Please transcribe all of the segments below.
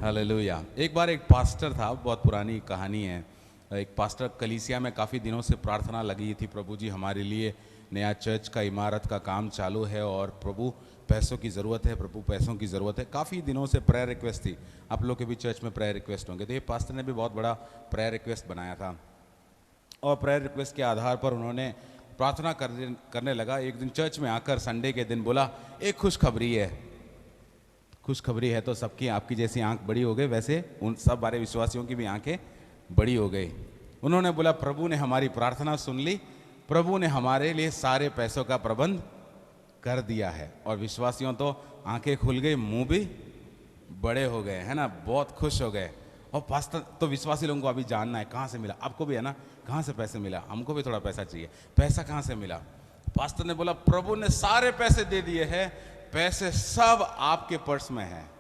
Hallelujah. एक बार एक pastor था, बहुत पुरानी कहानी है। एक पास्टर कलीसिया में काफ़ी दिनों से प्रार्थना लगी थी, प्रभु जी हमारे लिए नया चर्च का इमारत का काम चालू है और प्रभु पैसों की ज़रूरत है, प्रभु पैसों की ज़रूरत है। काफ़ी दिनों से प्रेयर रिक्वेस्ट थी। आप लोग के भी चर्च में प्रेयर रिक्वेस्ट होंगे, तो ये पास्टर ने भी बहुत बड़ा प्रेयर रिक्वेस्ट बनाया था और प्रेयर रिक्वेस्ट के आधार पर उन्होंने प्रार्थना करने लगा। एक दिन चर्च में आकर संडे के दिन बोला, एक खुशखबरी है। खुशखबरी है तो सबकी, आपकी जैसी आंख बड़ी हो गई, वैसे उन सब बारे विश्वासियों की भी आंखें बड़ी हो गई। उन्होंने बोला, प्रभु ने हमारी प्रार्थना सुन ली, प्रभु ने हमारे लिए सारे पैसों का प्रबंध कर दिया है। और विश्वासियों तो आंखें खुल गई, मुंह भी बड़े हो गए, है ना, बहुत खुश हो गए। और पास्टर तो विश्वासी लोगों को अभी जानना है कहाँ से मिला, आपको भी है ना, कहाँ से पैसे मिला, हमको भी थोड़ा पैसा चाहिए, पैसा कहाँ से मिला। पास्टर ने बोला, प्रभु ने सारे पैसे दे दिए हैं, पैसे सब आपके पर्स में हैं।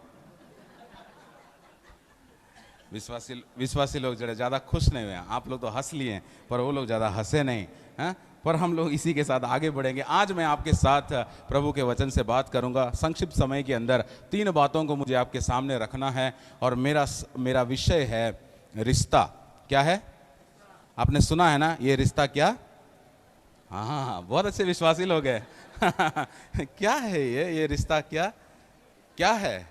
विश्वासी लोग जरा ज़्यादा खुश नहीं हुए। आप लोग तो हंस लिए, पर वो लोग ज़्यादा हंसे नहीं हैं। पर हम लोग इसी के साथ आगे बढ़ेंगे। आज मैं आपके साथ प्रभु के वचन से बात करूंगा। संक्षिप्त समय के अंदर 3 बातों को मुझे आपके सामने रखना है और मेरा विषय है रिश्ता। क्या है? आपने सुना है ना, ये रिश्ता क्या? हाँ, बहुत अच्छे विश्वासी लोग हैं। क्या है ये रिश्ता क्या है,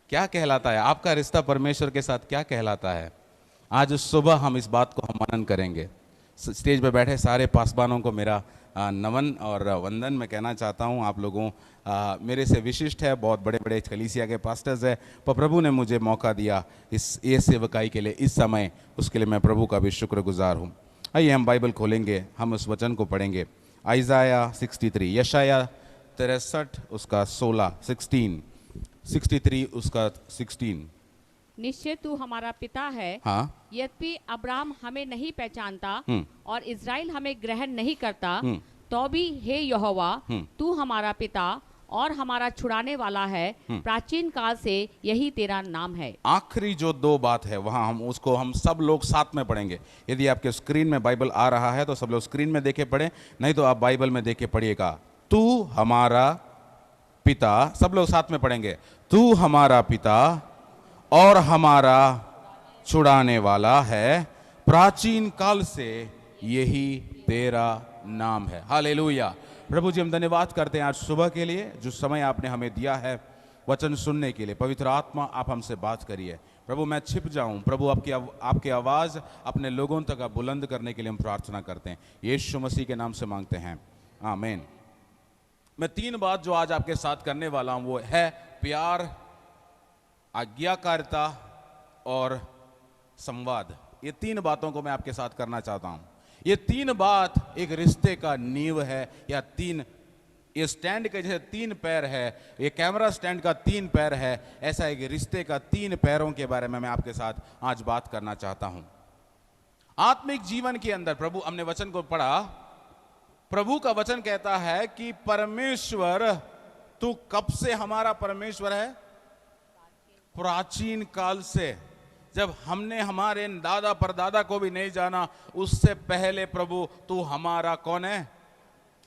क्या कहलाता है? आपका रिश्ता परमेश्वर के साथ क्या कहलाता है? आज सुबह हम इस बात को हम मनन करेंगे। स्टेज पे बैठे सारे पासबानों को मेरा नमन और वंदन मैं कहना चाहता हूँ। आप लोगों मेरे से विशिष्ट है, बहुत बड़े बड़े कलीसिया के पास्टर्स है, पर प्रभु ने मुझे मौका दिया ये सेवकाई के लिए, इस समय, उसके लिए मैं प्रभु का भी शुक्रगुजार हूँ। आइए हम बाइबल खोलेंगे, हम उस वचन को पढ़ेंगे। आइज़ाया 63, यशाया 63 उसका 16, 63 उसका 16। निश्चय तू हमारा पिता है, हाँ, यद्यपि अब्राहम हमें नहीं पहचानता और इज़राइल हमें ग्रहण नहीं करता, तो भी हे यहोवा तू हमारा पिता और हमारा छुड़ाने वाला है, प्राचीन काल से यही तेरा नाम है। आखिरी जो 2 बात है वहां हम सब लोग साथ में पढ़ेंगे। यदि आपके स्क्रीन में बाइबल आ रहा है तो सब लोग स्क्रीन में देखे पढ़ें, नहीं तो आप बाइबल में देखे पढ़िएगा। तू हमारा पिता, सब लोग साथ में पढ़ेंगे। तू हमारा पिता और हमारा छुड़ाने वाला है, प्राचीन काल से यही तेरा नाम है। हालेलुया। प्रभु जी हम धन्यवाद करते हैं आज सुबह के लिए, जो समय आपने हमें दिया है वचन सुनने के लिए। पवित्र आत्मा आप हमसे बात करिए प्रभु, मैं छिप जाऊं प्रभु, आपकी आवाज़ अपने लोगों तक आप बुलंद करने के लिए हम प्रार्थना करते हैं। यीशु मसीह के नाम से मांगते हैं, आमीन। मैं 3 बात जो आज आपके साथ करने वाला हूं वो है प्यार, आज्ञाकारिता और संवाद। ये 3 बातों को मैं आपके साथ करना चाहता हूं। ये 3 बात एक रिश्ते का नींव है, या 3, ये स्टैंड के जैसे 3 पैर है, ये कैमरा स्टैंड का 3 पैर है, ऐसा एक रिश्ते का 3 पैरों के बारे में मैं आपके साथ आज बात करना चाहता हूं। आत्मिक जीवन के अंदर प्रभु, हमने वचन को पढ़ा, प्रभु का वचन कहता है कि परमेश्वर, तू कब से हमारा परमेश्वर है? प्राचीन काल से, जब हमने हमारे दादा परदादा को भी नहीं जाना, उससे पहले प्रभु तू हमारा कौन है?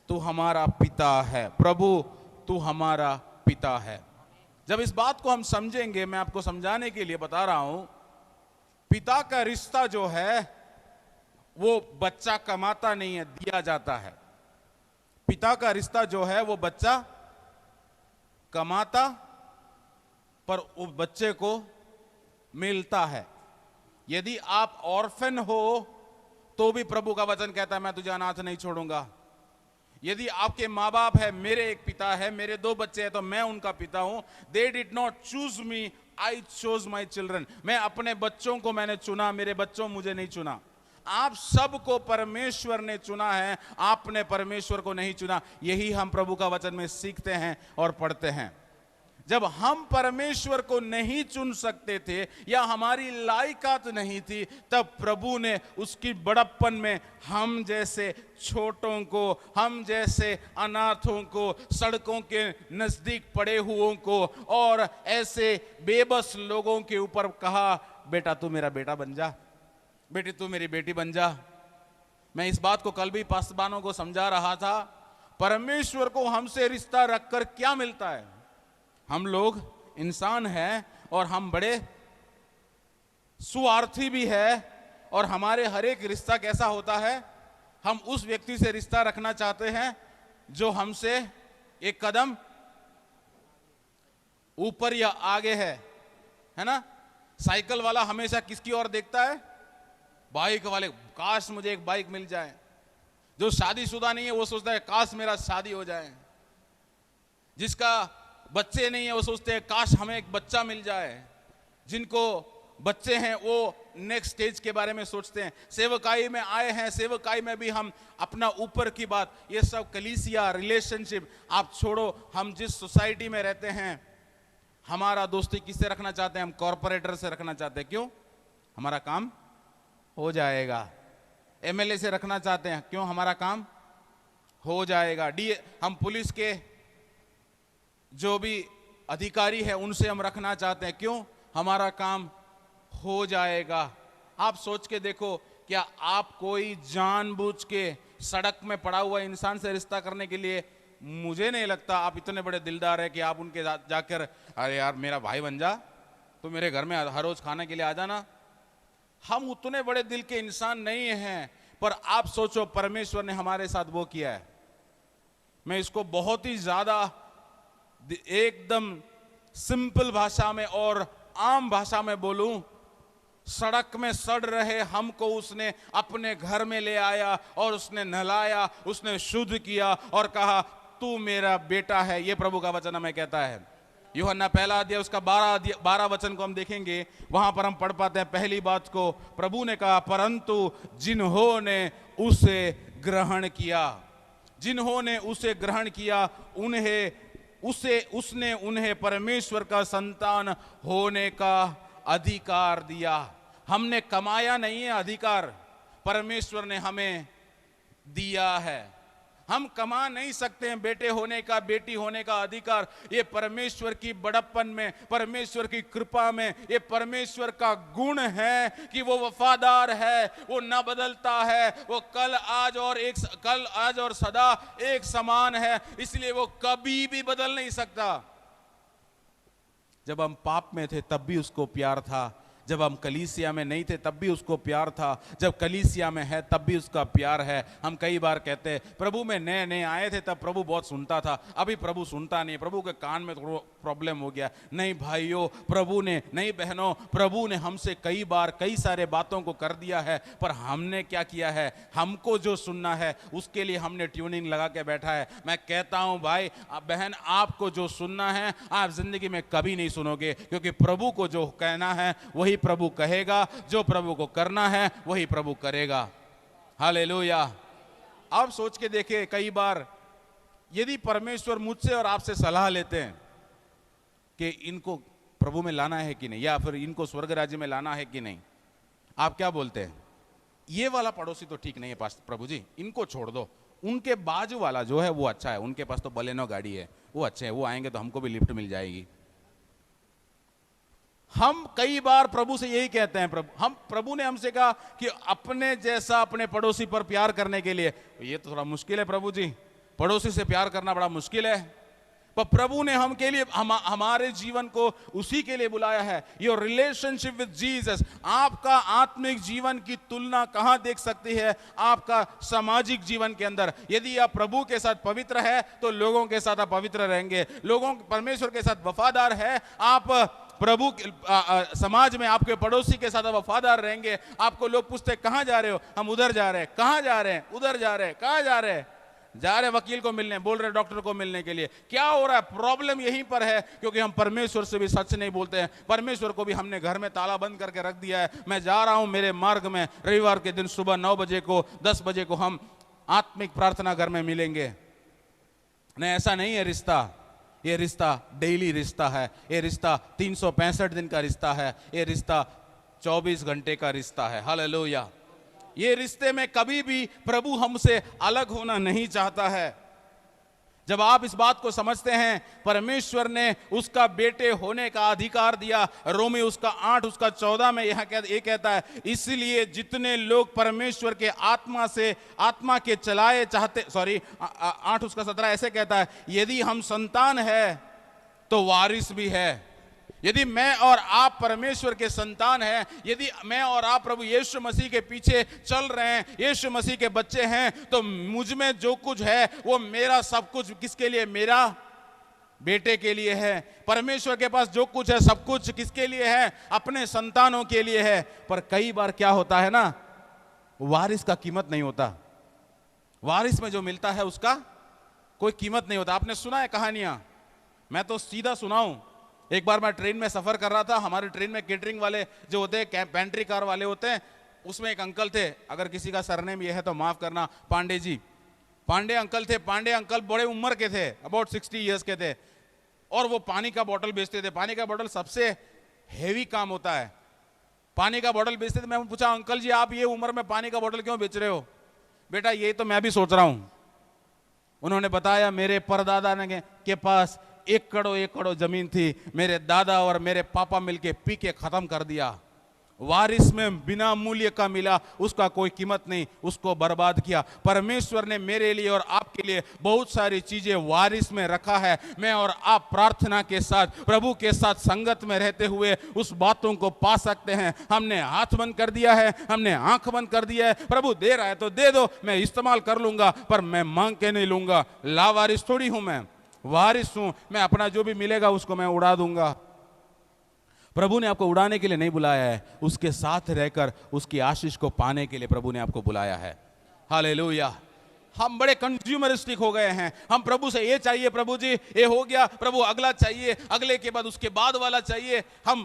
तू हमारा पिता है। प्रभु तू हमारा पिता है। जब इस बात को हम समझेंगे, मैं आपको समझाने के लिए बता रहा हूं, पिता का रिश्ता जो है वो बच्चा कमाता नहीं है, दिया जाता है। पिता का रिश्ता जो है वो बच्चा कमाता, पर वो बच्चे को मिलता है। यदि आप ऑर्फन हो तो भी प्रभु का वचन कहता है मैं तुझे अनाथ नहीं छोड़ूंगा। यदि आपके माँ बाप है, मेरे एक पिता है, मेरे 2 बच्चे हैं तो मैं उनका पिता हूं। They did not choose me, I chose my children. मैं अपने बच्चों को मैंने चुना, मेरे बच्चों मुझे नहीं चुना। आप सबको परमेश्वर ने चुना है, आपने परमेश्वर को नहीं चुना। यही हम प्रभु का वचन में सीखते हैं और पढ़ते हैं। जब हम परमेश्वर को नहीं चुन सकते थे या हमारी लायकात नहीं थी, तब प्रभु ने उसकी बड़प्पन में हम जैसे छोटों को, हम जैसे अनाथों को, सड़कों के नजदीक पड़े हुओं को और ऐसे बेबस लोगों के ऊपर कहा, बेटा तू मेरा बेटा बन जा, बेटी तू मेरी बेटी बन जा। मैं इस बात को कल भी पासबानों को समझा रहा था। परमेश्वर को हमसे रिश्ता रखकर क्या मिलता है? हम लोग इंसान हैं और हम बड़े स्वार्थी भी है। और हमारे हर एक रिश्ता कैसा होता है, हम उस व्यक्ति से रिश्ता रखना चाहते हैं जो हमसे एक कदम ऊपर या आगे है ना। साइकिल वाला हमेशा किसकी ओर देखता है, बाइक वाले, काश मुझे एक बाइक मिल जाए। जो शादीशुदा नहीं है वो सोचता है काश मेरा शादी हो जाए। जिसका बच्चे नहीं है वो सोचते हैं काश हमें एक बच्चा मिल जाए। जिनको बच्चे हैं वो नेक्स्ट स्टेज के बारे में सोचते हैं। सेवकाई में आए हैं, सेवकाई में भी हम अपना ऊपर की बात, ये सब कलीसिया रिलेशनशिप आप छोड़ो। हम जिस सोसाइटी में रहते हैं, हमारा दोस्ती किससे रखना चाहते हैं, हम कॉरपोरेटर से रखना चाहते हैं। क्यों, हमारा काम हो जाएगा। एमएलए से रखना चाहते हैं, क्यों, हमारा काम हो जाएगा। हम पुलिस के जो भी अधिकारी है उनसे हम रखना चाहते हैं, क्यों, हमारा काम हो जाएगा। आप सोच के देखो, क्या आप कोई जानबूझ के सड़क में पड़ा हुआ इंसान से रिश्ता करने के लिए, मुझे नहीं लगता आप इतने बड़े दिलदार है कि आप उनके जाकर अरे यार मेरा भाई बन जा, तो मेरे घर में हर रोज खाने के लिए आ जाना। हम उतने बड़े दिल के इंसान नहीं हैं। पर आप सोचो, परमेश्वर ने हमारे साथ वो किया है। मैं इसको बहुत ही ज्यादा एकदम सिंपल भाषा में और आम भाषा में बोलूं, सड़क में सड़ रहे हमको उसने अपने घर में ले आया और उसने नहलाया, उसने शुद्ध किया और कहा तू मेरा बेटा है। ये प्रभु का वचन हमें कहता है। यूहन्ना पहला अध्याय उसका 12 वचन को हम देखेंगे, वहां पर हम पढ़ पाते हैं पहली बात को, प्रभु ने कहा परंतु जिन्होंने उसे ग्रहण किया, जिन्होंने उसे ग्रहण किया उसने उन्हें परमेश्वर का संतान होने का अधिकार दिया। हमने कमाया नहीं है अधिकार, परमेश्वर ने हमें दिया है। हम कमा नहीं सकते हैं बेटे होने का, बेटी होने का अधिकार। ये परमेश्वर की बड़प्पन में, परमेश्वर की कृपा में, ये परमेश्वर का गुण है कि वो वफादार है, वो न बदलता है, वो कल आज और सदा एक समान है, इसलिए वो कभी भी बदल नहीं सकता। जब हम पाप में थे तब भी उसको प्यार था, जब हम कलीसिया में नहीं थे तब भी उसको प्यार था, जब कलीसिया में है तब भी उसका प्यार है। हम कई बार कहते हैं प्रभु में नए नए आए थे तब प्रभु बहुत सुनता था, अभी प्रभु सुनता नहीं, प्रभु के कान में थोड़ा प्रॉब्लम हो गया। नहीं भाइयों, प्रभु ने, नहीं बहनों, प्रभु ने हमसे कई बार कई सारे बातों को कर दिया है, पर हमने क्या किया है, हमको जो सुनना है उसके लिए हमने ट्यूनिंग लगा के बैठा है। मैं कहता हूं भाई बहन, आपको जो सुनना है आप जिंदगी में कभी नहीं सुनोगे, क्योंकि प्रभु को जो कहना है वही प्रभु कहेगा, जो प्रभु को करना है वही प्रभु करेगा। हालेलुया। आप सोच के देखिए, कई बार यदि परमेश्वर मुझसे और आपसे सलाह लेते हैं कि इनको प्रभु में लाना है कि नहीं, या फिर इनको स्वर्ग राज्य में लाना है कि नहीं, आप क्या बोलते हैं? ये वाला पड़ोसी तो ठीक नहीं है पास प्रभु जी, इनको छोड़ दो, उनके बाजू वाला जो है वो अच्छा है, उनके पास तो बलेनो गाड़ी है, वो अच्छे हैं, वो आएंगे तो हमको भी लिफ्ट मिल जाएगी। हम कई बार प्रभु से यही कहते हैं, प्रभु ने हमसे कहा कि अपने जैसा अपने पड़ोसी पर प्यार करने के लिए, ये तो थोड़ा मुश्किल है प्रभु जी, पड़ोसी से प्यार करना बड़ा मुश्किल है। पर प्रभु ने हमारे जीवन को उसी के लिए बुलाया है। योर रिलेशनशिप विद जीसस, आपका आत्मिक जीवन की तुलना कहां देख सकती है? आपका सामाजिक जीवन के अंदर। यदि आप प्रभु के साथ पवित्र है तो लोगों के साथ आप पवित्र रहेंगे, परमेश्वर के साथ वफादार है, आप प्रभु समाज में आपके पड़ोसी के साथ वफादार रहेंगे। आपको लोग पूछते कहां जा रहे हो, हम उधर जा रहे हैं, कहां जा रहे हैं, उधर जा रहे हैं, कहां जा रहे हैं, जा रहे वकील को मिलने, बोल रहे डॉक्टर को मिलने के लिए। क्या हो रहा है? प्रॉब्लम यहीं पर है, क्योंकि हम परमेश्वर से भी सच नहीं बोलते हैं। परमेश्वर को भी हमने घर में ताला बंद करके रख दिया है। मैं जा रहा हूं मेरे मार्ग में, रविवार के दिन सुबह 9 बजे को 10 बजे को हम आत्मिक प्रार्थना घर में मिलेंगे। नहीं, ऐसा नहीं है रिश्ता। ये रिश्ता डेली रिश्ता है, ये रिश्ता 365 दिन का रिश्ता है, ये रिश्ता 24 घंटे का रिश्ता है। हालेलुया। ये रिश्ते में कभी भी प्रभु हमसे अलग होना नहीं चाहता है। जब आप इस बात को समझते हैं, परमेश्वर ने उसका बेटे होने का अधिकार दिया। रोमी उसका 8 उसका 14 में यह कहता है, इसलिए जितने लोग परमेश्वर के आत्मा के चलाए चाहते, 8 उसका 17 ऐसे कहता है, यदि हम संतान है तो वारिस भी है। यदि मैं और आप परमेश्वर के संतान हैं, यदि मैं और आप प्रभु यीशु मसीह के पीछे चल रहे हैं, यीशु मसीह के बच्चे हैं, तो मुझ में जो कुछ है वो मेरा सब कुछ किसके लिए? मेरा बेटे के लिए है। परमेश्वर के पास जो कुछ है सब कुछ किसके लिए है? अपने संतानों के लिए है। पर कई बार क्या होता है ना, वारिस का कीमत नहीं होता। वारिस में जो मिलता है उसका कोई कीमत नहीं होता। आपने सुना है कहानियां, मैं तो सीधा सुनाऊं। एक बार मैं ट्रेन में सफर कर रहा था, हमारे ट्रेन में केटरिंग वाले जो होते हैं, पेंट्री कार वाले होते हैं, उसमें एक अंकल थे, अगर किसी का सरनेम ये है तो माफ करना, पांडे जी, पांडे अंकल थे। पांडे अंकल बड़े उम्र के थे, अबाउट 60 ईयर्स के थे, और वो पानी का बोतल बेचते थे। पानी का बोतल सबसे हेवी काम होता है, पानी का बोतल बेचते थे। मैं पूछा, अंकल जी आप ये उम्र में पानी का बोतल क्यों बेच रहे हो? बेटा ये तो मैं भी सोच रहा हूं। उन्होंने बताया, मेरे परदादा के पास 1 करोड़ जमीन थी, मेरे दादा और मेरे पापा मिलके पी के खत्म कर दिया। वारिस में बिना मूल्य का मिला, उसका कोई कीमत नहीं, उसको बर्बाद किया। परमेश्वर ने मेरे लिए और आपके लिए बहुत सारी चीजें वारिस में रखा है। मैं और आप प्रार्थना के साथ, प्रभु के साथ संगत में रहते हुए उस बातों को पा सकते हैं। हमने हाथ बंद कर दिया है, हमने आंख बंद कर दिया है, प्रभु दे रहा है तो दे दो, मैं इस्तेमाल कर लूंगा, पर मैं मांग के नहीं लूंगा। लावारिस थोड़ी हूं मैं, वारिस हूं। मैं अपना जो भी मिलेगा उसको मैं उड़ा दूंगा। प्रभु ने आपको उड़ाने के लिए नहीं बुलाया है, उसके साथ रहकर उसकी आशीष को पाने के लिए प्रभु ने आपको बुलाया है। हालेलुया। हम बड़े कंज्यूमरिस्टिक हो गए हैं। हम प्रभु से ये चाहिए, प्रभु जी ये हो गया, प्रभु अगला चाहिए, अगले के बाद उसके बाद वाला चाहिए। हम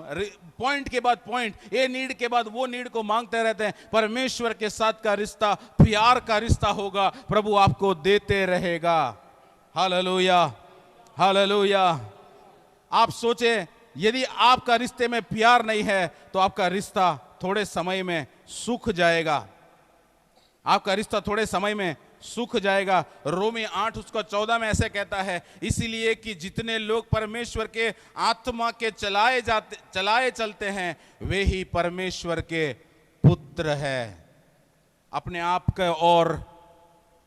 पॉइंट के बाद पॉइंट, ये नीड के बाद वो नीड को मांगते रहते हैं। परमेश्वर के साथ का रिश्ता प्यार का रिश्ता होगा, प्रभु आपको देते रहेगा। Hallelujah, hallelujah. आप सोचे, यदि आपका रिश्ते में प्यार नहीं है तो आपका रिश्ता थोड़े समय में सूख जाएगा। आपका रिश्ता थोड़े समय में सूख जाएगा। रोमी 8:14 में ऐसे कहता है, इसीलिए कि जितने लोग परमेश्वर के आत्मा के चलाए चलते हैं वे ही परमेश्वर के पुत्र है। अपने आप के और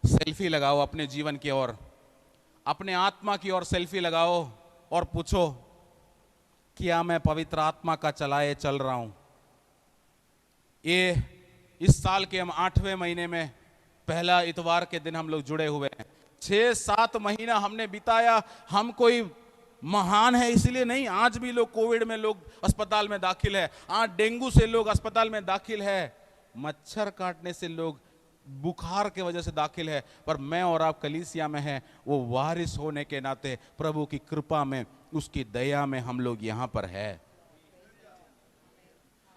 सेल्फी लगाओ, अपने जीवन की ओर, अपने आत्मा की ओर सेल्फी लगाओ और पूछो, क्या मैं पवित्र आत्मा का चलाए चल रहा हूं? ये इस साल के हम 8वें महीने में पहला इतवार के दिन हम लोग जुड़े हुए हैं। 6-7 महीना हमने बिताया। हम कोई महान है इसलिए नहीं, आज भी लोग कोविड में लोग अस्पताल में दाखिल है, आज डेंगू से लोग अस्पताल में दाखिल है, मच्छर काटने से लोग बुखार के वजह से दाखिल है। पर मैं और आप कलीसिया में हैं, वो वारिस होने के नाते प्रभु की कृपा में, उसकी दया में हम लोग यहां पर है।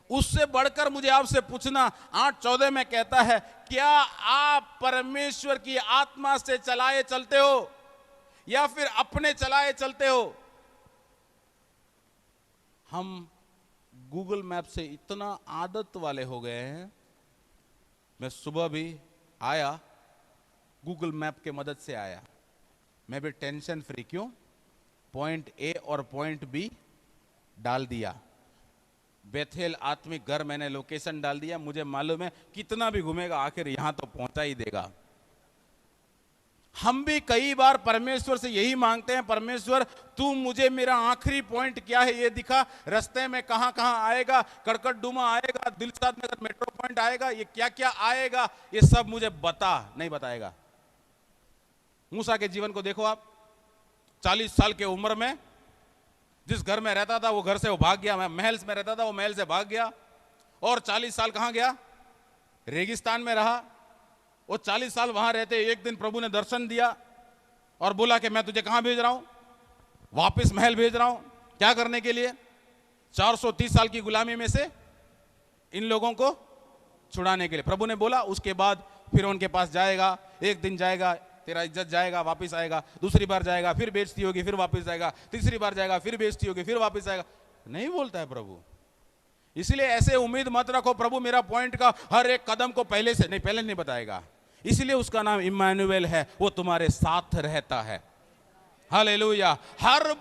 उससे बढ़कर मुझे आपसे पूछना, 8:14 में कहता है, क्या आप परमेश्वर की आत्मा से चलाए चलते हो या फिर अपने चलाए चलते हो? हम गूगल मैप से इतना आदत वाले हो गए हैं। मैं सुबह भी आया, गूगल मैप के मदद से आया, मैं भी टेंशन फ्री। क्यों? पॉइंट ए और पॉइंट बी डाल दिया। बेथेल आत्मिक घर मैंने लोकेशन डाल दिया। मुझे मालूम है कितना भी घूमेगा आखिर यहां तो पहुंचा ही देगा। हम भी कई बार परमेश्वर से यही मांगते हैं, परमेश्वर तू मुझे मेरा आखिरी पॉइंट क्या है ये दिखा, रास्ते में कहां कहां आएगा, कड़कड़डुमा आएगा, दिलशाद नगर मेट्रो पॉइंट आएगा, ये क्या क्या आएगा, ये सब मुझे बता। नहीं बताएगा। मूसा के जीवन को देखो आप, 40 साल के उम्र में जिस घर में रहता था वो घर से वो भाग गया, महल में रहता था वो महल से भाग गया, और 40 साल कहां गया? रेगिस्तान में रहा। वो 40 साल वहां रहते एक दिन प्रभु ने दर्शन दिया और बोला कि मैं तुझे कहां भेज रहा हूं? वापस महल भेज रहा हूं। क्या करने के लिए? 430 साल की गुलामी में से इन लोगों को छुड़ाने के लिए। प्रभु ने बोला उसके बाद फिर उनके पास जाएगा, एक दिन जाएगा, तेरा इज्जत जाएगा, वापस आएगा, दूसरी बार जाएगा, फिर बेइज्जती होगी, फिर वापस जाएगा, तीसरी बार जाएगा, फिर बेइज्जती होगी, फिर वापस आएगा। नहीं बोलता है प्रभु। इसलिए ऐसे उम्मीद मत रखो प्रभु मेरा पॉइंट का हर एक कदम को पहले नहीं बताएगा। इसलिए उसका नाम इम्मानुएल है, वो तुम्हारे साथ रहता है। हालेलुया। हर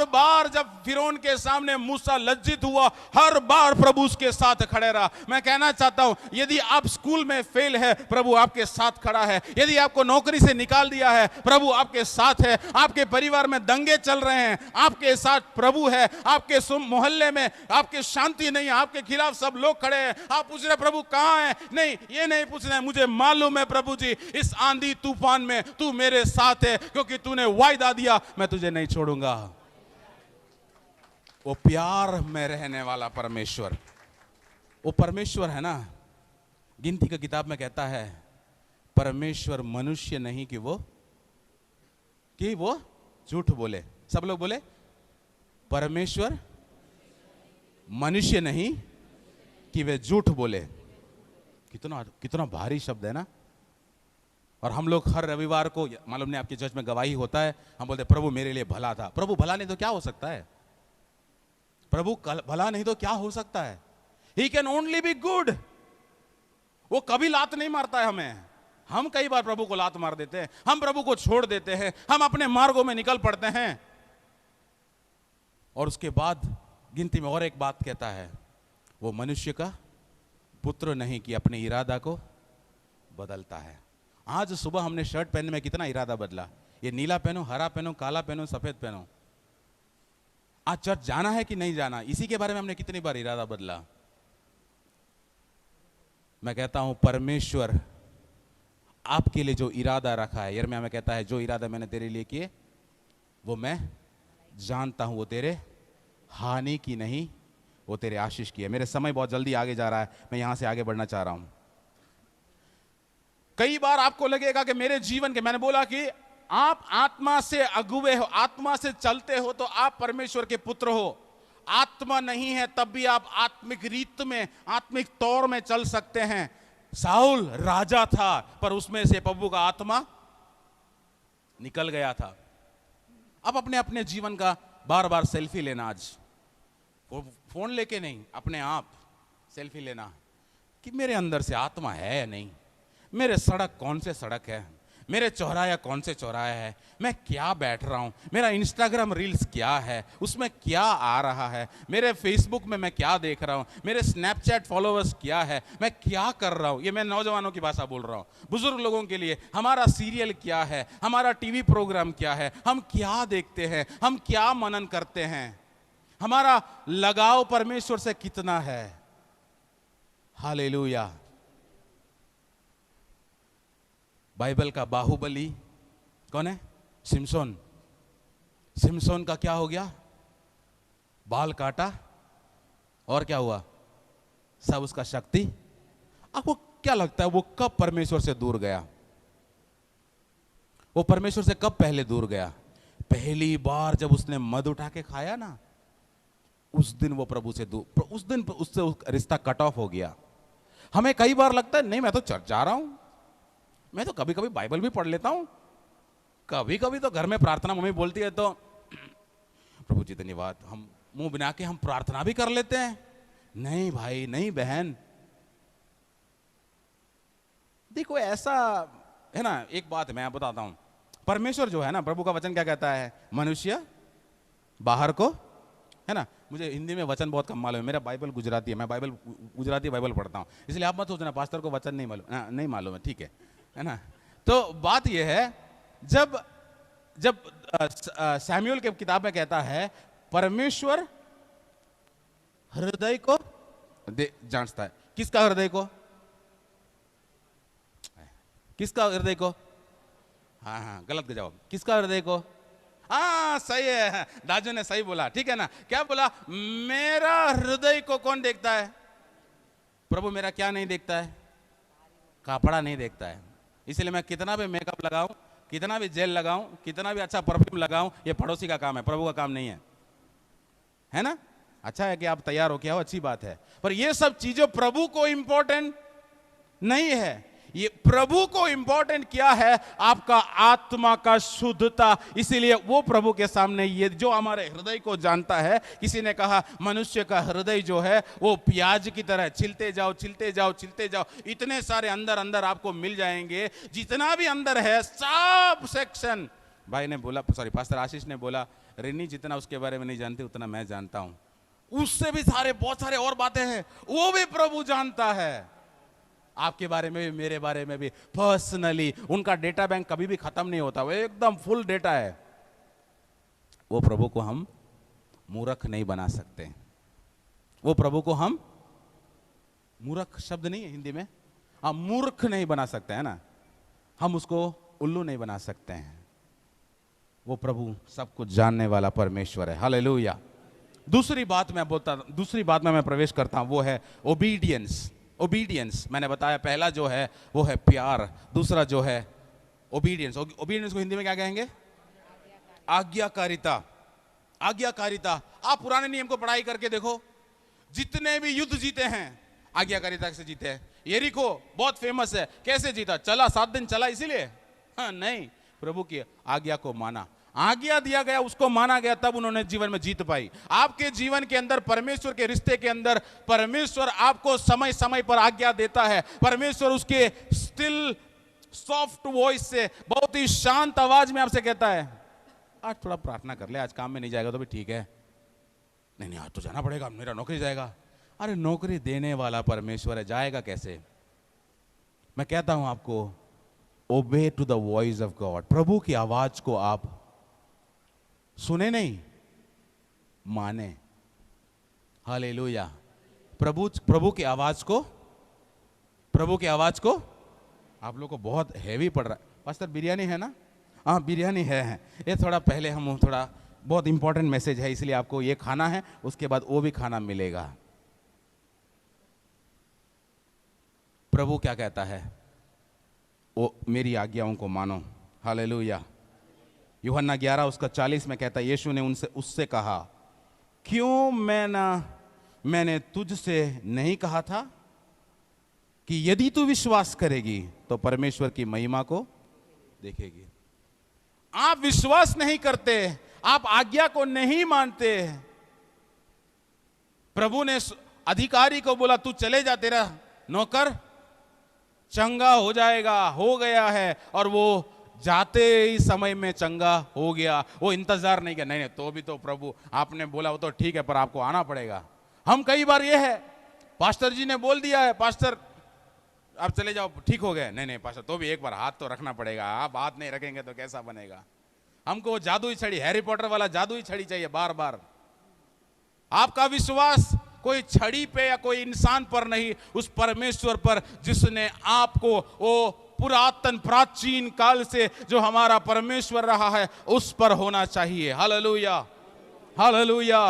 बार जब फिरौन के सामने मूसा लज्जित हुआ, हर बार प्रभु उसके साथ खड़े रहा। मैं कहना चाहता हूं, यदि आप स्कूल में फेल है, प्रभु आपके साथ खड़ा है। यदि आपको नौकरी से निकाल दिया है, प्रभु आपके साथ है। आपके परिवार में दंगे चल रहे हैं, आपके साथ प्रभु है। आपके मोहल्ले में आपके शांति नहीं है, आपके खिलाफ सब लोग खड़े हैं। आप पूछ रहे प्रभु कहां है? नहीं, ये नहीं पूछना है, मुझे मालूम है प्रभु जी, इस आंधी तूफान में तू मेरे साथ है, क्योंकि तूने वायदा दिया मैं तुझे नहीं छोड़ूंगा। वो प्यार में रहने वाला परमेश्वर, वो परमेश्वर है ना। गिनती की किताब में कहता है परमेश्वर मनुष्य नहीं कि वो झूठ बोले। सब लोग बोले परमेश्वर मनुष्य नहीं कि वे झूठ बोले। कितना कितना भारी शब्द है ना। और हम लोग हर रविवार को, मालूम नहीं आपके चर्च में गवाही होता है, हम बोलते प्रभु मेरे लिए भला था। प्रभु भला नहीं तो क्या हो सकता है? प्रभु भला नहीं तो क्या हो सकता है? He can only be good. वो कभी लात नहीं मारता है हमें। हम कई बार प्रभु को लात मार देते हैं, हम प्रभु को छोड़ देते हैं, हम अपने मार्गों में निकल पड़ते हैं। और उसके बाद गिनती में और एक बात कहता है, वो मनुष्य का पुत्र नहीं कि अपने इरादा को बदलता है। आज सुबह हमने शर्ट पहनने में कितना इरादा बदला। ये नीला पहनो, हरा पहनो, काला पहनो, सफेद पहनो। आज चर्च जाना है कि नहीं जाना, इसी के बारे में हमने कितनी बार इरादा बदला। मैं कहता हूं परमेश्वर आपके लिए जो इरादा रखा है, यिर्मयाह में कहता है जो इरादा मैंने तेरे लिए किए वो मैं जानता हूं, वो तेरे हानि की नहीं, वो तेरे आशीष की है। मेरे समय बहुत जल्दी आगे जा रहा है, मैं यहां से आगे बढ़ना चाह रहा हूं। कई बार आपको लगेगा कि मेरे जीवन के, मैंने बोला कि आप आत्मा से अगुवे हो, आत्मा से चलते हो तो आप परमेश्वर के पुत्र हो। आत्मा नहीं है तब भी आप आत्मिक रीत में, आत्मिक तौर में चल सकते हैं। साउल राजा था पर उसमें से प्रभु का आत्मा निकल गया था। अब अपने अपने जीवन का बार बार सेल्फी लेना, आज फोन लेके नहीं, अपने आप सेल्फी लेना कि मेरे अंदर से आत्मा है या नहीं, मेरे सड़क कौन से सड़क है, मेरे चौराहा कौन से चौराहे है, मैं क्या बैठ रहा हूं, मेरा इंस्टाग्राम रील्स क्या है, उसमें क्या आ रहा है, मेरे फेसबुक में मैं क्या देख रहा हूं, मेरे स्नैपचैट फॉलोअर्स क्या है, मैं क्या कर रहा हूं। ये मैं नौजवानों की भाषा बोल रहा हूं, बुजुर्ग लोगों के लिए हमारा सीरियल क्या है, हमारा टीवी प्रोग्राम क्या है, हम क्या देखते हैं, हम क्या मनन करते हैं, हमारा लगाव परमेश्वर से कितना है। हालेलुया। बाइबल का बाहुबली कौन है? सिमसोन। सिमसोन का क्या हो गया? बाल काटा और क्या हुआ? सब उसका शक्ति। आपको क्या लगता है वो कब परमेश्वर से दूर गया? वो परमेश्वर से कब पहले दूर गया? पहली बार जब उसने मद उठा के खाया ना, उस दिन वो प्रभु से दूर, उस दिन उससे रिश्ता कट ऑफ हो गया। हमें कई बार लगता है नहीं मैं तो चर्च जा रहा हूं, मैं तो कभी कभी बाइबल भी पढ़ लेता हूं, कभी कभी तो घर में प्रार्थना मम्मी बोलती है तो प्रभु जी धन्यवाद, हम मुंह बना के हम प्रार्थना भी कर लेते हैं। नहीं भाई, नहीं बहन, देखो ऐसा है ना। एक बात मैं बताता हूं, परमेश्वर जो है ना, प्रभु का वचन क्या कहता है? मनुष्य बाहर को, है ना। मुझे हिंदी में वचन बहुत कम मालूम है, मेरा बाइबल गुजराती है, मैं बाइबल गुजराती बाइबल पढ़ता हूँ, इसलिए आप मत सोचना पास्टर को वचन नहीं मालूम, नहीं मालूम है, ठीक है ना। तो बात यह है, जब सैमुएल के किताब में कहता है परमेश्वर हृदय को जांचता है। किसका हृदय को? किसका हृदय को? हाँ, गलत जवाब। किसका हृदय को? हाँ सही है, दाजू ने सही बोला, ठीक है ना। क्या बोला? मेरा हृदय को कौन देखता है? प्रभु मेरा क्या नहीं देखता है? कपड़ा नहीं देखता है। इसलिए मैं कितना भी मेकअप लगाऊं, कितना भी जेल लगाऊं, कितना भी अच्छा परफ्यूम लगाऊं, ये पड़ोसी का काम है, प्रभु का काम नहीं है ना। अच्छा है कि आप तैयार हो, क्या हो, अच्छी बात है, पर ये सब चीजें प्रभु को इंपॉर्टेंट नहीं है। ये प्रभु को इंपॉर्टेंट क्या है? आपका आत्मा का शुद्धता। इसीलिए वो प्रभु के सामने, ये जो हमारे हृदय को जानता है, किसी ने कहा मनुष्य का हृदय जो है वो प्याज की तरह छिलते जाओ, छिलते जाओ, छिलते जाओ, इतने सारे अंदर अंदर आपको मिल जाएंगे। जितना भी अंदर है सब सेक्शन भाई ने बोला, सॉरी पास्टर आशीष ने बोला, रिनी जितना उसके बारे में नहीं जानती उतना मैं जानता हूं। उससे भी बहुत सारे और बातें हैं, वो भी प्रभु जानता है। आपके बारे में भी, मेरे बारे में भी पर्सनली। उनका डेटा बैंक कभी भी खत्म नहीं होता, वो एकदम फुल डेटा है। वो प्रभु को हम मूर्ख नहीं बना सकते। वो प्रभु को हम, मूर्ख शब्द नहीं है हिंदी में, हम मूर्ख नहीं बना सकते हैं ना, हम उसको उल्लू नहीं बना सकते हैं। वो प्रभु सब कुछ जानने वाला परमेश्वर है। हालेलुया। दूसरी बात में मैं प्रवेश करता हूं, वो है ओबीडियंस। ओबीडियंस मैंने बताया, पहला जो है वो है प्यार, दूसरा जो है ओबीडियंस। ओबीडियंस को हिंदी में क्या कहेंगे? आज्ञाकारिता। आज्ञाकारिता। आप पुराने नियम को पढ़ाई करके देखो, जितने भी युद्ध जीते हैं आज्ञाकारिता से जीते हैं। यरीको बहुत फेमस है, कैसे जीता? चला, 7 दिन चला इसीलिए? हाँ, नहीं, प्रभु की आज्ञा को माना, आज्ञा दिया गया, उसको माना गया, तब उन्होंने जीवन में जीत पाई। आपके जीवन के अंदर, परमेश्वर के रिश्ते के अंदर, परमेश्वर आपको समय समय पर आज्ञा देता है। परमेश्वर उसके स्टिल सॉफ्ट वॉइस से, बहुत ही शांत आवाज में आपसे कहता है, आज थोड़ा प्रार्थना कर ले, आज काम में नहीं जाएगा तो भी ठीक है। नहीं, आज तो जाना पड़ेगा, मेरा नौकरी जाएगा। अरे नौकरी देने वाला परमेश्वर है, जाएगा कैसे? मैं कहता हूं आपको, obey to the voice of God. प्रभु की आवाज को आप सुने नहीं, माने। हालेलुया। प्रभु की आवाज को, आप लोग को बहुत हैवी पड़ रहा है। पास्टर बिरयानी है ना? हाँ, बिरयानी है। ये थोड़ा पहले हम थोड़ा, बहुत इंपॉर्टेंट मैसेज है, इसलिए आपको ये खाना है, उसके बाद वो भी खाना मिलेगा। प्रभु क्या कहता है? वो मेरी आज्ञाओं को मानो। हालेलुया। यूहन्ना 11:40 में कहता है, यीशु ने उससे कहा, क्यों मैंने तुझसे नहीं कहा था कि यदि तू विश्वास करेगी तो परमेश्वर की महिमा को देखेगी। आप विश्वास नहीं करते, आप आज्ञा को नहीं मानते। प्रभु ने अधिकारी को बोला, तू चले जा, तेरा नौकर चंगा हो जाएगा, हो गया है, और वो जाते ही समय में चंगा हो गया। वो इंतजार नहीं किया, नहीं, तो भी तो प्रभु आपने बोला, वो तो ठीक है, पर आपको आना पड़ेगा। हम कई बार ये है, पास्टर जी ने बोल दिया है, पास्टर आप चले जाओ, ठीक हो गए। नहीं पास्टर, तो भी एक बार हाथ तो रखना पड़ेगा, आप हाथ नहीं रखेंगे तो कैसा बनेगा? हमको वो जादुई छड़ी, हैरी पॉटर वाला जादुई छड़ी चाहिए बार बार। आपका विश्वास कोई छड़ी पे या कोई इंसान पर नहीं, उस परमेश्वर पर जिसने आपको, वो पुरातन प्राचीन काल से जो हमारा परमेश्वर रहा है, उस पर होना चाहिए। Hallelujah, hallelujah.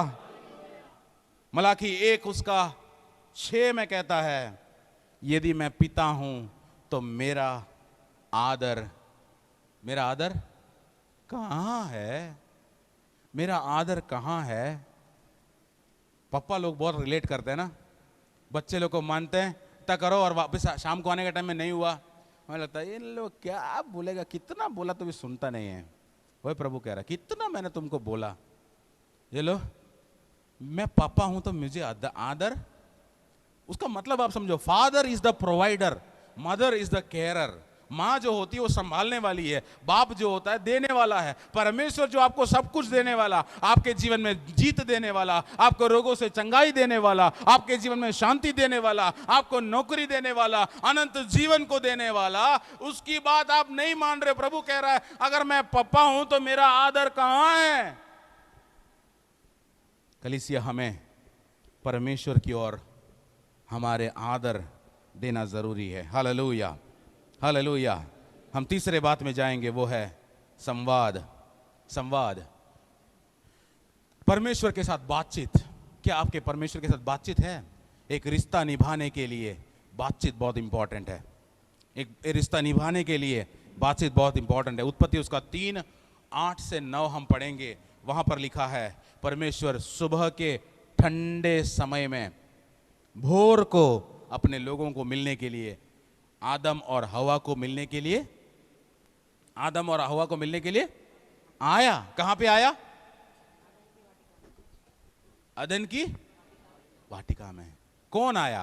मलाकी 1:6 में कहता है, यदि मैं पिता हूं तो मेरा आदर कहां है? मेरा आदर कहां है? पापा लोग बहुत रिलेट करते हैं ना, बच्चे लोग को मानते हैं, इतना करो और वापस शाम को आने के टाइम में नहीं हुआ, हमें लगता है ये लोग क्या बोलेगा, कितना बोला तो भी सुनता नहीं है। वही प्रभु कह रहा है, कितना मैंने तुमको बोला, ये लो, मैं पापा हूं तो मुझे आदर। उसका मतलब आप समझो, father is the provider, mother is the carer. माँ जो होती है वो संभालने वाली है, बाप जो होता है देने वाला है। परमेश्वर जो आपको सब कुछ देने वाला, आपके जीवन में जीत देने वाला, आपको रोगों से चंगाई देने वाला, आपके जीवन में शांति देने वाला, आपको नौकरी देने वाला, अनंत जीवन को देने वाला, उसकी बात आप नहीं मान रहे। प्रभु कह रहा है, अगर मैं पापा हूं तो मेरा आदर कहां है? कलीसिया, हमें परमेश्वर की ओर हमारे आदर देना जरूरी है। Hallelujah, hallelujah. हम तीसरे बात में जाएंगे, वो है संवाद। परमेश्वर के साथ बातचीत। क्या आपके परमेश्वर के साथ बातचीत है? एक रिश्ता निभाने के लिए बातचीत बहुत इंपॉर्टेंट है। एक रिश्ता निभाने के लिए बातचीत बहुत इंपॉर्टेंट है। उत्पत्ति उसका 3:8-9 हम पढ़ेंगे। वहां पर लिखा है, परमेश्वर सुबह के ठंडे समय में भोर को अपने लोगों को मिलने के लिए, आदम और हवा को मिलने के लिए आया। कहां पे आया? अदन की वाटिका में। कौन आया?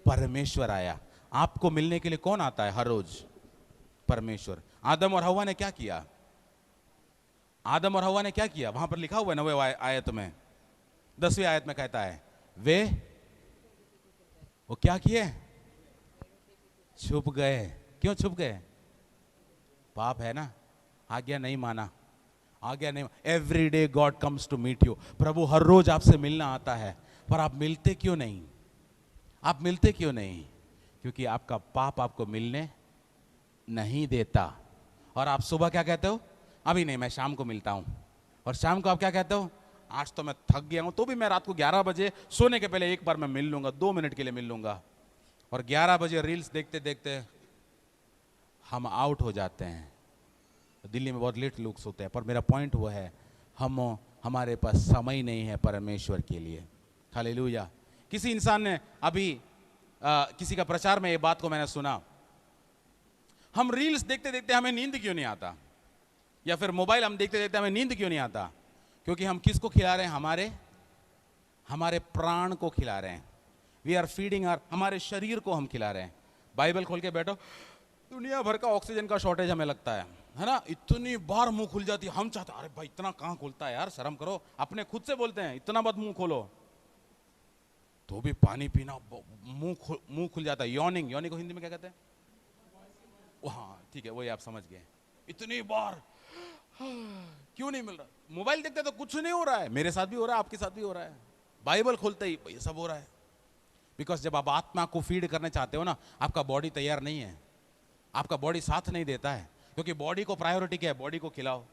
परमेश्वर आया। आपको मिलने के लिए कौन आता है हर रोज? परमेश्वर। आदम और हवा ने क्या किया? आदम और हवा ने क्या किया? वहां पर लिखा हुआ है 9वें आयत में, 10वीं आयत में कहता है वो क्या किए? छुप गए। क्यों छुप गए? पाप है ना, आज्ञा नहीं माना, आज्ञा नहीं। Every day God comes to meet you. प्रभु हर रोज आपसे मिलना आता है, पर आप मिलते क्यों नहीं? आप मिलते क्यों नहीं? क्योंकि आपका पाप आपको मिलने नहीं देता। और आप सुबह क्या कहते हो? अभी नहीं, मैं शाम को मिलता हूं। और शाम को आप क्या कहते हो? आज तो मैं थक गया हूं, तो भी मैं रात को 11 बजे सोने के पहले एक बार मैं मिल लूंगा, 2 मिनट के लिए मिल लूंगा। और 11 बजे रील्स देखते देखते हम आउट हो जाते हैं। दिल्ली में बहुत लेट लोग सोते हैं, पर मेरा पॉइंट वो है, हमारे पास समय नहीं है परमेश्वर के लिए। हालेलुया। किसी इंसान ने अभी किसी का प्रचार में ये बात को मैंने सुना, हम रील्स देखते देखते हमें नींद क्यों नहीं आता, या फिर मोबाइल हम देखते देखते हमें नींद क्यों नहीं आता? क्योंकि हम किसको खिला रहे हैं? हमारे प्राण को खिला रहे हैं। वी आर फीडिंग हमारे शरीर को हम खिला रहे हैं। बाइबल खोल के बैठो, दुनिया भर का ऑक्सीजन का शॉर्टेज हमें लगता है ना? इतनी बार मुंह खुल जाती है, हम चाहते अरे भाई इतना कहां खुलता है यार, शर्म करो। अपने खुद से बोलते हैं इतना मत मुंह खोलो, तो भी पानी पीना, मुंह खुल जाता है। यॉर्निंग को हिंदी में क्या कहते हैं? हाँ ठीक है, वही आप समझ गए। इतनी बार क्यों नहीं मिल रहा? मोबाइल देखते तो कुछ नहीं हो रहा है, मेरे साथ भी हो रहा है, आपके साथ भी हो रहा है। बाइबल खोलते ही ये सब हो रहा है। बिकॉज जब आप आत्मा को फीड करने चाहते हो ना, आपका बॉडी तैयार नहीं है, आपका बॉडी साथ नहीं देता है। क्योंकि बॉडी को प्रायोरिटी क्या है? बॉडी को खिलाओ।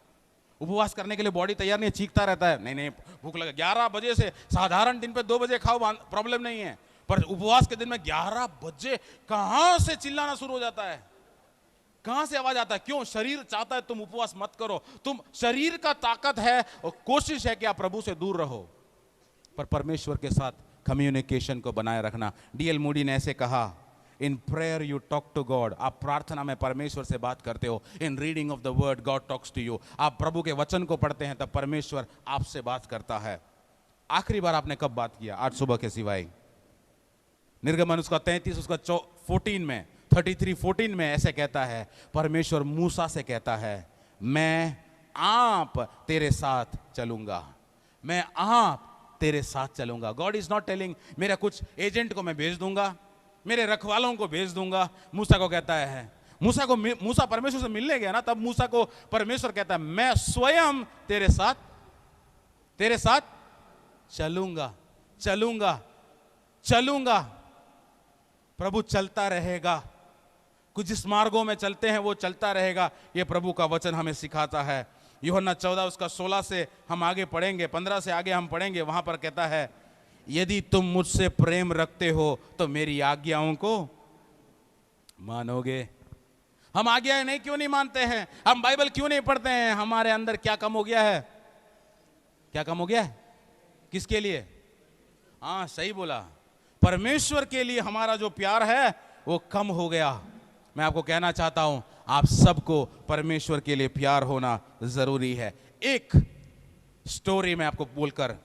उपवास करने के लिए बॉडी तैयार नहीं है, चीखता रहता है, नहीं भूख लगे। 11 बजे से, साधारण दिन पे 2 बजे खाओ, प्रॉब्लम नहीं है, पर उपवास के दिन में 11 बजे कहां से चिल्लाना शुरू हो जाता है, कहां से आवाज आता है? क्यों? शरीर चाहता है तुम उपवास मत करो। तुम शरीर का ताकत है और कोशिश है कि आप प्रभु से दूर रहो, पर परमेश्वर के साथ कम्युनिकेशन को बनाए रखना। डीएल मूडी ने ऐसे कहा, in prayer you talk to God. आप प्रार्थना में परमेश्वर से बात करते हो। In reading of the word God talks to you. आप प्रभु के वचन को पढ़ते हैं तब परमेश्वर आपसे बात करता है। आखिरी बार आपने कब बात किया? आज सुबह के सिवाय। निर्गमन उसका 33 उसका 14 में 33:14 में ऐसे कहता है, परमेश्वर मूसा से कहता है, मैं आप तेरे साथ चलूंगा, मैं आप तेरे साथ चलूंगा। गॉड इज नॉट टेलिंग मेरा कुछ एजेंट को मैं भेज दूंगा, मेरे रखवालों को भेज दूंगा। मूसा को कहता है, मूसा परमेश्वर से मिलने गया ना, तब मूसा को परमेश्वर कहता है, मैं स्वयं तेरे साथ चलूंगा चलूंगा चलूंगा। प्रभु चलता रहेगा। कुछ जिस मार्गों में चलते हैं वो चलता रहेगा। ये प्रभु का वचन हमें सिखाता है। यूहन्ना 14 उसका 16 से हम आगे पढ़ेंगे, 15 से आगे हम पढ़ेंगे। वहां पर कहता है, यदि तुम मुझसे प्रेम रखते हो तो मेरी आज्ञाओं को मानोगे। हम आज्ञाएं नहीं क्यों नहीं मानते हैं? हम बाइबल क्यों नहीं पढ़ते हैं? हमारे अंदर क्या कम हो गया है? क्या कम हो गया है? किसके लिए? हाँ सही बोला, परमेश्वर के लिए हमारा जो प्यार है वो कम हो गया। मैं आपको कहना चाहता हूं, आप सबको परमेश्वर के लिए प्यार होना जरूरी है। एक स्टोरी में आपको बोलकर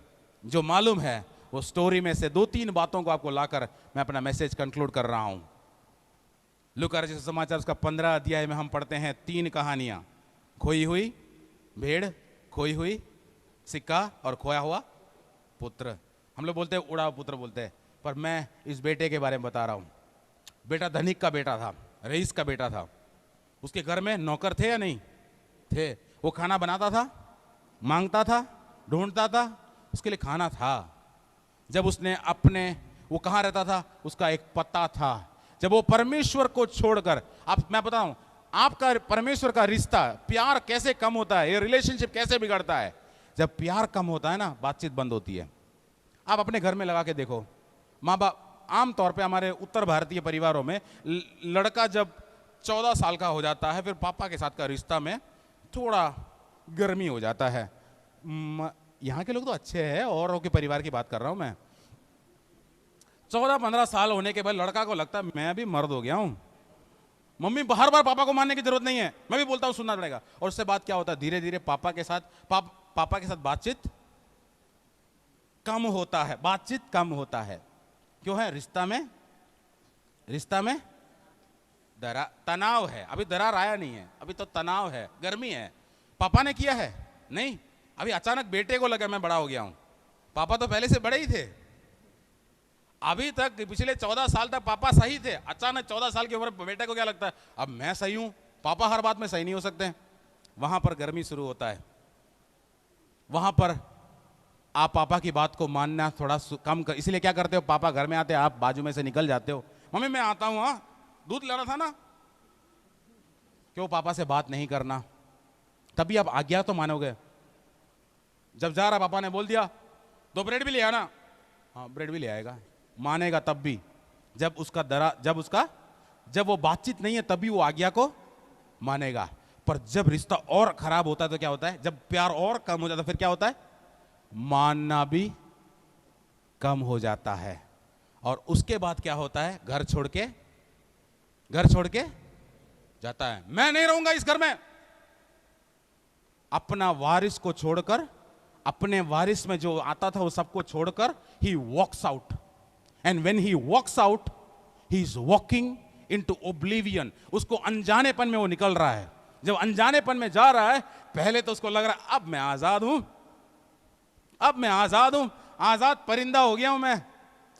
जो मालूम है, वो स्टोरी में से 2-3 बातों को आपको लाकर मैं अपना मैसेज कंक्लूड कर रहा हूं। लूका रचित समाचार उसका 15 अध्याय में हम पढ़ते हैं 3 कहानियां, खोई हुई भेड़, खोई हुई सिक्का और खोया हुआ पुत्र। हम लोग बोलते हैं उड़ा पुत्र बोलते हैं, पर मैं इस बेटे के बारे में बता रहा हूं। बेटा धनिक का बेटा था, रईस का बेटा था। उसके घर में नौकर थे या नहीं थे? वो खाना बनाता था, मांगता था, ढूंढता था, उसके लिए खाना था। जब उसने वो कहाँ रहता था? उसका एक पता था। जब वो परमेश्वर को छोड़कर, मैं बताऊं आपका परमेश्वर का रिश्ता, प्यार कैसे कम होता है, ये रिलेशनशिप कैसे बिगड़ता है? जब प्यार कम होता है ना, बातचीत बंद होती है। आप अपने घर में लगा के देखो, माँ बाप, आमतौर पे हमारे उत्तर भारतीय परिवारों में लड़का जब 14 साल का हो जाता है, फिर पापा के साथ का रिश्ता में थोड़ा गर्मी हो जाता है। यहाँ के लोग तो अच्छे हैं, औरों के परिवार की बात कर रहा हूँ मैं। 14-15 साल होने के बाद लड़का को लगता है मैं अभी मर्द हो गया हूँ, मम्मी हर बार पापा को मानने की जरूरत नहीं है, मैं भी बोलता हूँ सुनना पड़ेगा। और उससे बात क्या होता है? धीरे धीरे पापा के साथ बातचीत कम होता है, बातचीत कम होता है। क्यों है? रिश्ता में तनाव है। अभी दरार आया नहीं है, अभी तो तनाव है, गर्मी है। पापा ने किया है, नहीं, अभी अचानक बेटे को लगा मैं बड़ा हो गया हूं। पापा तो पहले से बड़े ही थे। अभी तक पिछले 14 साल तक पापा सही थे, अचानक 14 साल की उम्र बेटे को क्या लगता है अब मैं सही हूं। पापा हर बात में सही नहीं हो सकते। वहां पर गर्मी शुरू होता है। वहां पर आप पापा की बात को मानना थोड़ा कम कर, इसलिए क्या करते हो, पापा घर में आते हैं, आप बाजू में से निकल जाते हो, मम्मी मैं आता हूं, हाँ दूध लाना था ना। क्यों पापा से बात नहीं करना? तभी आप आज्ञा तो मानोगे। जब जा रहा पापा ने बोल दिया 2 ब्रेड भी ले आना, हाँ ब्रेड भी ले आएगा, मानेगा तब भी। जब वो बातचीत नहीं है तभी वो आज्ञा को मानेगा। पर जब रिश्ता और खराब होता है तो क्या होता है, जब प्यार और कम हो जाता है फिर क्या होता है, मानना भी कम हो जाता है। और उसके बाद क्या होता है, घर छोड़ के जाता है। मैं नहीं रहूंगा इस घर में। अपना वारिस को छोड़कर, अपने वारिस में जो आता था वो सबको छोड़कर ही walks out. And when he walks out he is walking into oblivion. उसको अनजानेपन में वो निकल रहा है। जब अनजानेपन में जा रहा है, पहले तो उसको लग रहा है अब मैं आजाद हूं, अब मैं आजाद हूं, आजाद परिंदा हो गया हूं मैं,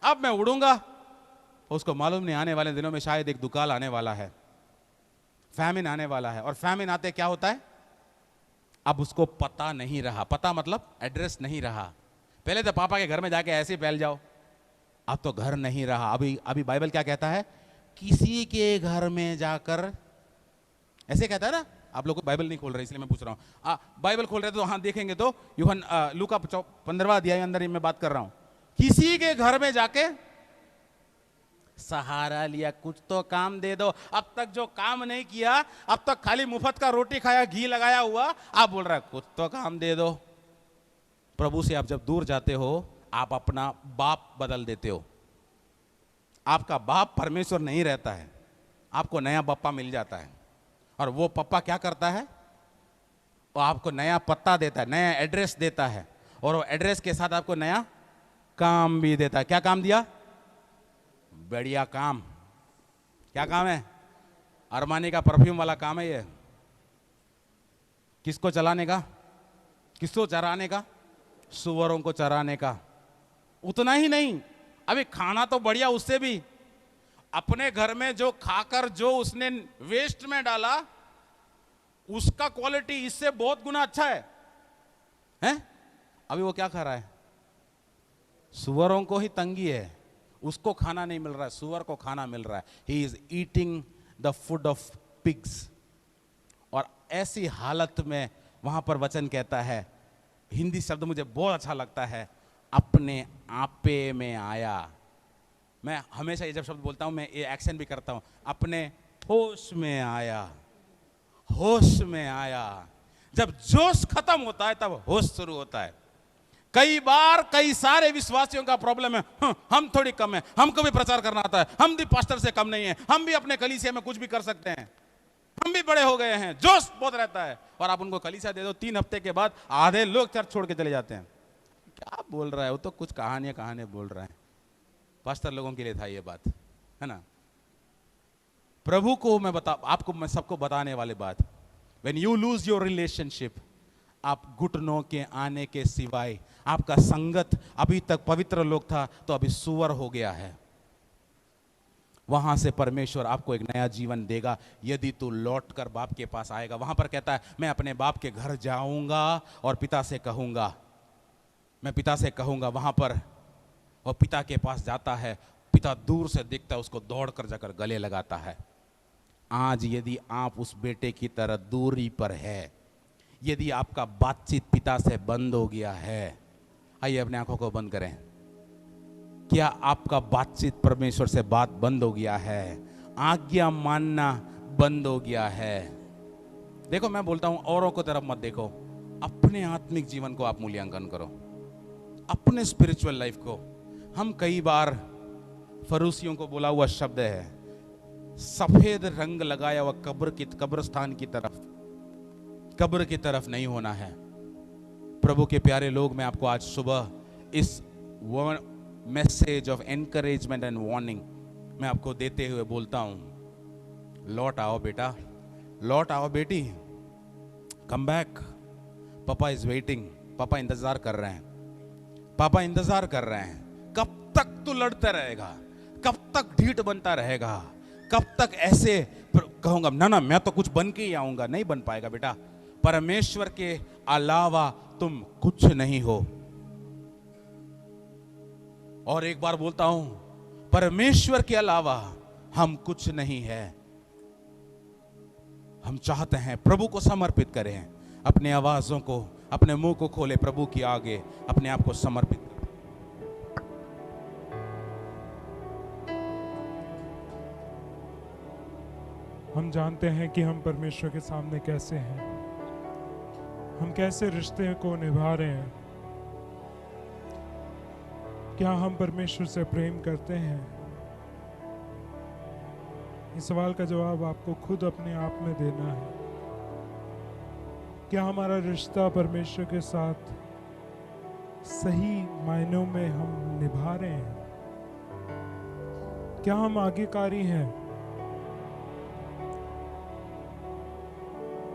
अब मैं उड़ूंगा। उसको मालूम नहीं आने वाले दिनों में शायद एक दुकाल आने वाला है, फैमिन आने वाला है। और फैमिन आते क्या होता है, अब उसको पता नहीं रहा। पता मतलब एड्रेस नहीं रहा। पहले तो पापा के घर में जाके ऐसे फैल जाओ, अब तो घर नहीं रहा। अभी बाइबल क्या कहता है, किसी के घर में जाकर, ऐसे कहता है ना। आप लोग बाइबल नहीं खोल रहे इसलिए मैं पूछ रहा हूं। बाइबल खोल रहे तो हाँ देखेंगे तो यूहन्ना लूका 15वां अध्याय अंदर मैं बात कर रहा हूं। किसी के घर में जाके सहारा लिया, कुछ तो काम दे दो। अब तक जो काम नहीं किया, अब तक खाली मुफ्त का रोटी खाया, घी लगाया हुआ, आप बोल रहा है कुछ तो काम दे दो। प्रभु से आप जब दूर जाते हो, आप अपना बाप बदल देते हो। आपका बाप परमेश्वर नहीं रहता है, आपको नया पप्पा मिल जाता है। और वो पप्पा क्या करता है, वो आपको नया पत्ता देता है, नया एड्रेस देता है। और वो एड्रेस के साथ आपको नया काम भी देता है। क्या काम दिया? बढ़िया काम। क्या काम है? अरमानी का परफ्यूम वाला काम है ये। किसको चलाने का? किसको चराने का? सुअरों को चराने का। उतना ही नहीं, अभी खाना तो बढ़िया, उससे भी अपने घर में जो खाकर जो उसने वेस्ट में डाला, उसका क्वालिटी इससे बहुत गुना अच्छा है, हैं? अभी वो क्या खा रहा है? सुअरों को ही तंगी है, उसको खाना नहीं मिल रहा है, सुअर को खाना मिल रहा है। He is eating the food of pigs. और ऐसी हालत में वहां पर वचन कहता है, हिंदी शब्द मुझे बहुत अच्छा लगता है, अपने आपे में आया। मैं हमेशा ये जब शब्द बोलता हूं, मैं ये एक्शन भी करता हूं, अपने होश में आया। होश में आया। जब जोश खत्म होता है तब होश शुरू होता है। कई सारे विश्वासियों का प्रॉब्लम है, हम थोड़ी कम है, हमको भी प्रचार करना आता है, हम भी पास्टर से कम नहीं है, हम भी अपने कलीसिया में कुछ भी कर सकते हैं, हम भी बड़े हो गए हैं। जोश बहुत रहता है। और आप उनको कलीसिया दे दो, 3 हफ्ते के बाद आधे लोग चर्च छोड़ के चले जाते हैं। क्या बोल रहा है वो, तो कुछ कहानियां बोल रहा है। पास्टर लोगों के लिए था ये बात, है ना। प्रभु को मैं सबको बताने वाली बात, when you lose your relationship, आप घुटनों के आने के सिवाय, आपका संगत अभी तक पवित्र लोग था तो अभी सुअर हो गया है। वहां से परमेश्वर आपको एक नया जीवन देगा यदि तू लौट कर बाप के पास आएगा। वहां पर कहता है, मैं अपने बाप के घर जाऊंगा और पिता से कहूंगा, मैं पिता से कहूंगा। वहां पर वो पिता के पास जाता है, पिता दूर से दिखता है, उसको दौड़कर जाकर गले लगाता है। आज यदि आप उस बेटे की तरह दूरी पर है, यदि आपका बातचीत पिता से बंद हो गया है, आइए अपने आंखों को बंद करें। क्या आपका बातचीत परमेश्वर से बात बंद हो गया है? आज्ञा मानना बंद हो गया है? देखो मैं बोलता हूं, औरों को तरफ मत देखो, अपने आत्मिक जीवन को आप मूल्यांकन करो, अपने स्पिरिचुअल लाइफ को। हम कई बार फरूसियों को बोला हुआ शब्द है, सफेद रंग लगाया हुआ कब्रस्तान की तरफ, कब्र की तरफ नहीं होना है। प्रभु के प्यारे लोग, मैं आपको आज सुबह इस message of encouragement and warning मैं आपको देते हुए बोलता हूं, लौट आओ बेटा, लौट आओ बेटी, कम बैक। पापा इज वेटिंग, पापा इंतजार कर रहे हैं, पापा इंतजार कर रहे हैं। कब तक तू लड़ता रहेगा, कब तक ढीठ बनता रहेगा, कब तक ऐसे कहूंगा ना ना मैं तो कुछ बन के ही आऊंगा। नहीं बन पाएगा बेटा, परमेश्वर के अलावा तुम कुछ नहीं हो। और एक बार बोलता हूं, परमेश्वर के अलावा हम कुछ नहीं है। हम चाहते हैं प्रभु को समर्पित करें, अपने आवाजों को, अपने मुंह को खोले, प्रभु की आगे अपने आप को समर्पित करें। हम जानते हैं कि हम परमेश्वर के सामने कैसे हैं, हम कैसे रिश्ते को निभा रहे हैं। क्या हम परमेश्वर से प्रेम करते हैं? इस सवाल का जवाब आपको खुद अपने आप में देना है। क्या हमारा रिश्ता परमेश्वर के साथ सही मायनों में हम निभा रहे हैं? क्या हम आज्ञाकारी हैं?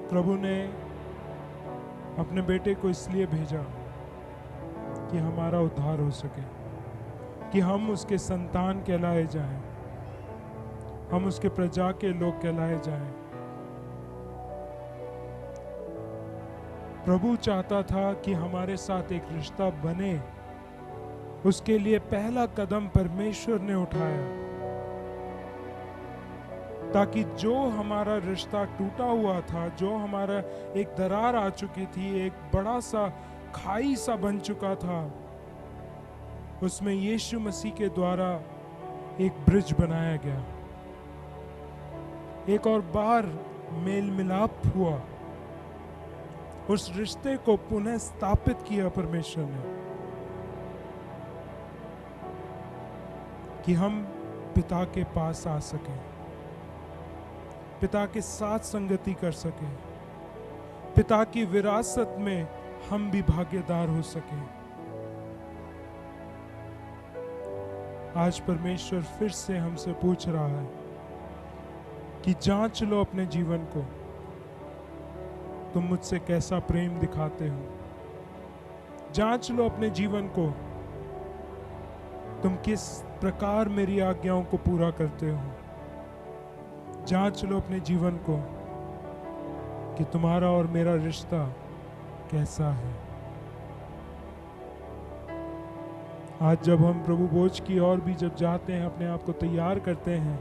प्रभु ने अपने बेटे को इसलिए भेजा कि हमारा उद्धार हो सके, कि हम उसके संतान कहलाए जाएं, हम उसके प्रजा के लोग कहलाए जाएं। प्रभु चाहता था कि हमारे साथ एक रिश्ता बने। उसके लिए पहला कदम परमेश्वर ने उठाया, ताकि जो हमारा रिश्ता टूटा हुआ था, जो हमारा एक दरार आ चुकी थी, एक बड़ा सा खाई सा बन चुका था, उसमें यीशु मसीह के द्वारा एक ब्रिज बनाया गया। एक और बार मेल मिलाप हुआ, उस रिश्ते को पुनः स्थापित किया परमेश्वर ने, कि हम पिता के पास आ सकें, पिता के साथ संगति कर सकें, पिता की विरासत में हम भी भागीदार हो सकें। आज परमेश्वर फिर से हमसे पूछ रहा है कि जांच लो अपने जीवन को, तुम मुझसे कैसा प्रेम दिखाते हो। जांच लो अपने जीवन को, तुम किस प्रकार मेरी आज्ञाओं को पूरा करते हो। जांच लो अपने जीवन को कि तुम्हारा और मेरा रिश्ता कैसा है। आज जब हम प्रभु भोज की ओर भी जब जाते हैं, अपने आप को तैयार करते हैं,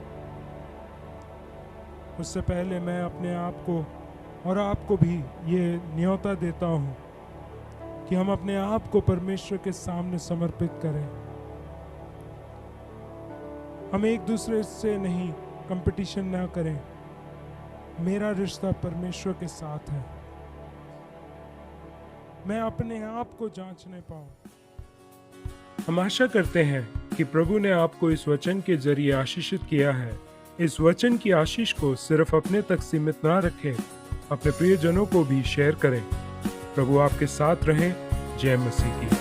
उससे पहले मैं अपने आप को और आपको भी ये न्योता देता हूं कि हम अपने आप को परमेश्वर के सामने समर्पित करें। हम एक दूसरे से नहीं कंपटीशन ना करें। मेरा रिश्ता परमेश्वर के साथ है, मैं अपने आप को जांचने पाऊं। हम आशा करते हैं कि प्रभु ने आपको इस वचन के जरिए आशीषित किया है। इस वचन की आशीष को सिर्फ अपने तक सीमित ना रखें, अपने प्रियजनों को भी शेयर करें। प्रभु आपके साथ रहें। जय मसीह की।